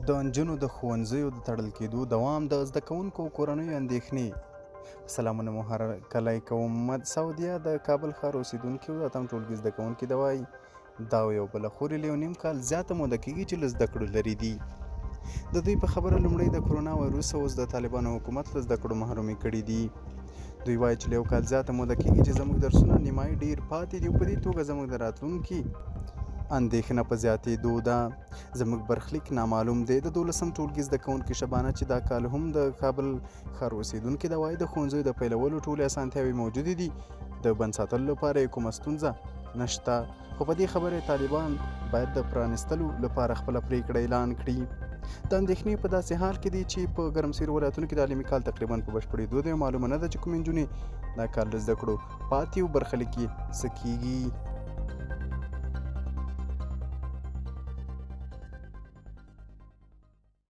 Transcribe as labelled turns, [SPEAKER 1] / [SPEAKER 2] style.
[SPEAKER 1] د نجونو د ښوونځیو د تړل کېدو دوام د زده کوونکو او کورنیو اندېښنې. سلامونه مو هرکلی کوم. محمد سعودیه د کابل ښار اوسېدونکي او د اتم ټولګي زده کوونکي د وایي دا یو بله خورې له 1.5 کال زیاته موده کېږي چې له زده کړو لرې دي. د دوی په خبره لومړی د کرونا وایروس اوس د طالبانو حکومت له زده کړو محرومې کړي دي. دوی وایي چې له 1 کال زیاته موده کېږي چې زموږ درسونه نیمایي ډېر پاتې دي او په دې توګه زموږ د راتلونکي اندېښنه په زیاتېدو ده. زموږ برخلیک نامعلوم دی. د 12م ټولګي زده کوونکې شبانه چې دا کال هم د کابل ښار اوسېدونکې ده وایي د ښوونځیو د پیلولو ټولې اسانتیاوې موجودې دي، د بند ساتلو لپاره یې کومه ستونزه نشته، خو په دې خبره طالبان باید د پرانیستلو لپاره خپله پرېکړه اعلان کړي. د اندېښنې په داسې حال کې دي چې په ګرمسیرو ولایتونو کې د تعلیمي کال تقریبا په بشپړېدو دی. معلومه نه ده چې کومې نجونې دا کال له زده کړو پاتې او برخلیک یې څه کېږي.